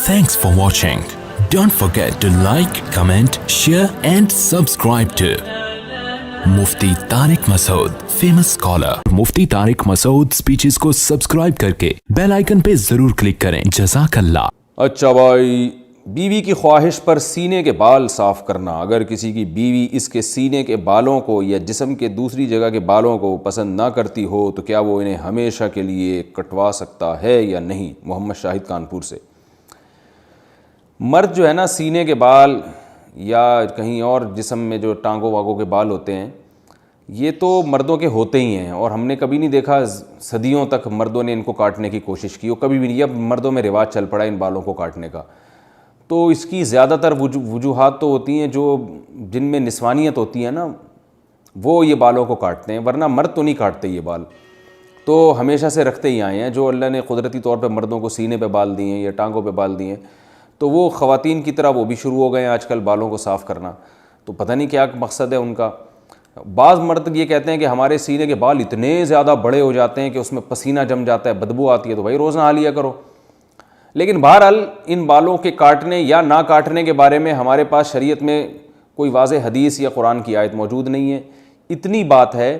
Thanks for watching. Don't forget to like, comment, share and subscribe to Mufti Tariq Masood, famous scholar. Mufti Tariq Masood speeches को subscribe करके bell icon पे जरूर click करें. जज़ाकल्लाह. अच्छा भाई, बीवी की ख्वाहिश पर सीने के बाल साफ़ करना. अगर किसी की बीवी इसके सीने के बालों को या जिस्म के दूसरी जगह के बालों को पसंद ना करती हो तो क्या वो इन्हें हमेशा के लिए कटवा सकता है या नहीं? मोहम्मद शाहिद कानपुर से. मर्द जो है ना, सीने के बाल या कहीं और जिस्म में जो टांगों वागों के बाल होते हैं, ये तो मर्दों के होते ही हैं और हमने कभी नहीं देखा सदियों तक मर्दों ने इनको काटने की कोशिश की, और कभी भी नहीं. अब मर्दों में रिवाज चल पड़ा इन बालों को काटने का. तो इसकी ज़्यादातर वजूहात तो होती हैं जो जिनमें निस्वानियत होती है ना, वो ये बालों को काटते हैं, वरना मर्द तो नहीं काटते ये बाल. तो हमेशा से रखते ही आए हैं. जो अल्लाह ने कुदरती तौर पे मर्दों को सीने पे बाल दिए हैं या टांगों पे बाल दिए हैं, तो वो ख़वातीन की तरह वो भी शुरू हो गए हैं आजकल बालों को साफ़ करना. तो पता नहीं क्या मकसद है उनका. बाज़ मर्द ये कहते हैं कि हमारे सीने के बाल इतने ज़्यादा बड़े हो जाते हैं कि उसमें पसीना जम जाता है, बदबू आती है. तो भाई रोज़ नहा लिया करो. लेकिन बहरहाल इन बालों के काटने या ना काटने के बारे में हमारे पास शरीयत में कोई वाज़ेह हदीस या कुरान की आयत मौजूद नहीं है. इतनी बात है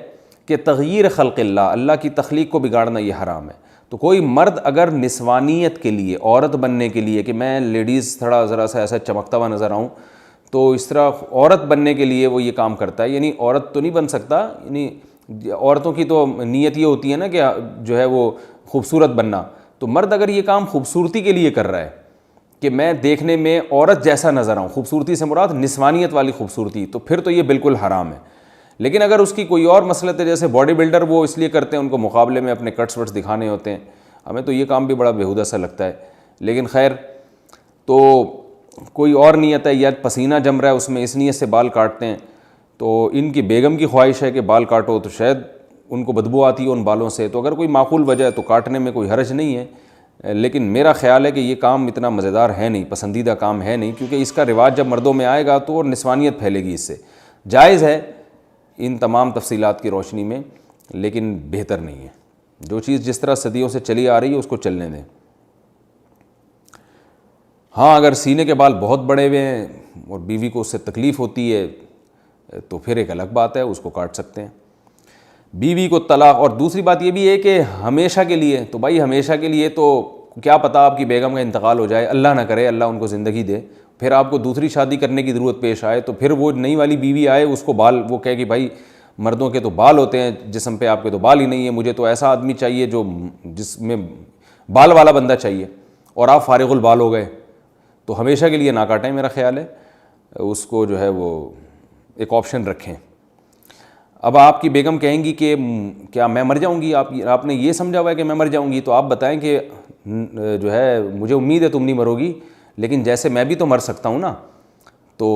कि तग़यीर ख़ल्क़िल्लाह, अल्लाह की तख्लीक को बिगाड़ना ये हराम है. तो कोई मर्द अगर निस्वानियत के लिए, औरत बनने के लिए, कि मैं लेडीज़ थोड़ा ज़रा सा ऐसा चमकता हुआ नज़र आऊँ, तो इस तरह औरत बनने के लिए वो ये काम करता है. यानी औरत तो नहीं बन सकता, यानी औरतों की तो नीयत ये होती है ना कि जो है वो खूबसूरत बनना. तो मर्द अगर ये काम खूबसूरती के लिए कर रहा है कि मैं देखने में औरत जैसा नज़र आऊँ, खूबसूरती से मुराद निस्वानियत वाली खूबसूरती, तो फिर तो ये बिल्कुल हराम है. लेकिन अगर उसकी कोई और मसलत है, जैसे बॉडी बिल्डर वो इसलिए करते हैं, उनको मुकाबले में अपने कट्स वट्स दिखाने होते हैं, हमें तो ये काम भी बड़ा बेहुदा सा लगता है. लेकिन खैर, तो कोई और नीयत है या पसीना जम रहा है उसमें, इस नीयत से बाल काटते हैं. तो इनकी बेगम की ख्वाहिश है कि बाल काटो, तो शायद उनको बदबू आती है उन बालों से. तो अगर कोई माकूल वजह है तो काटने में कोई हर्ज नहीं है. लेकिन मेरा ख़्याल है कि ये काम इतना मज़ेदार है नहीं, पसंदीदा काम है नहीं, क्योंकि इसका रिवाज जब मर्दों में आएगा तो और निस्वानियत फैलेगी इससे. जायज़ है इन तमाम तफसीलात की रोशनी में, लेकिन बेहतर नहीं है. जो चीज़ जिस तरह सदियों से चली आ रही है उसको चलने दें. हाँ, अगर सीने के बाल बहुत बड़े हुए हैं और बीवी को उससे तकलीफ़ होती है तो फिर एक अलग बात है, उसको काट सकते हैं. बीवी को तलाक. और दूसरी बात ये भी है कि हमेशा के लिए, तो भाई हमेशा के लिए तो क्या पता आपकी बेगम का इंतकाल हो जाए, अल्लाह ना करे, अल्लाह उनको ज़िंदगी दे, फिर आपको दूसरी शादी करने की ज़रूरत पेश आए, तो फिर वो नई वाली बीवी आए, उसको बाल, वो कहे कि भाई मर्दों के तो बाल होते हैं जिस्म पे, आपके तो बाल ही नहीं है, मुझे तो ऐसा आदमी चाहिए जो जिसमें बाल वाला बंदा चाहिए, और आप फारिगुल बाल हो गए. तो हमेशा के लिए ना काटें, मेरा ख़्याल है. उसको जो है वो एक ऑप्शन रखें. अब आपकी बेगम कहेंगी कि क्या मैं मर जाऊंगी, आपने ये समझा हुआ है कि मैं मर जाऊंगी, तो आप बताएं कि जो है मुझे उम्मीद है तुम नहीं मरोगी, लेकिन जैसे मैं भी तो मर सकता हूँ ना, तो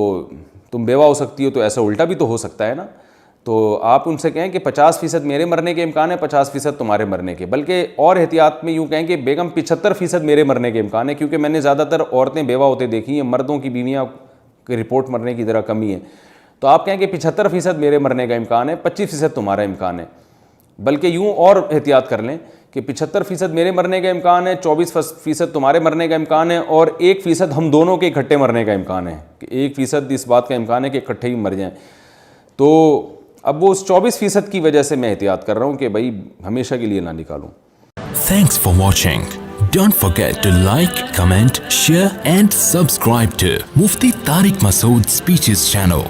तुम बेवा हो सकती हो, तो ऐसा उल्टा भी तो हो सकता है ना. तो आप उनसे कहें कि 50% मेरे मरने के इम्कान है, 50% तुम्हारे मरने के. बल्कि और एहतियात में यूँ कहें कि बेगम 75% मेरे मरने के इम्कान है, क्योंकि मैंने ज़्यादातर औरतें बेवा होते देखी हैं, मर्दों की बीवियाँ की रिपोर्ट मरने की ज़रा कमी है. तो आप कहें कि 75% मेरे मरने का इम्कान है, 25% तुम्हारा इम्कान है. बल्कि यूँ और एहतियात कर लें कि 75% मेरे मरने का इम्कान है, 24% तुम्हारे मरने का इम्कान है, और 1% हम दोनों के इकट्ठे मरने का इम्कान है, कि 1% इस बात का इम्कान है कि इकट्ठे ही मर जाएं. तो अब वो उस 24% की वजह से मैं एहतियात कर रहा हूँ कि भाई हमेशा के लिए ना निकालूँ. Thanks for watching. Don't forget to like, comment, share and subscribe to Mufti Tariq Masood Speeches channel.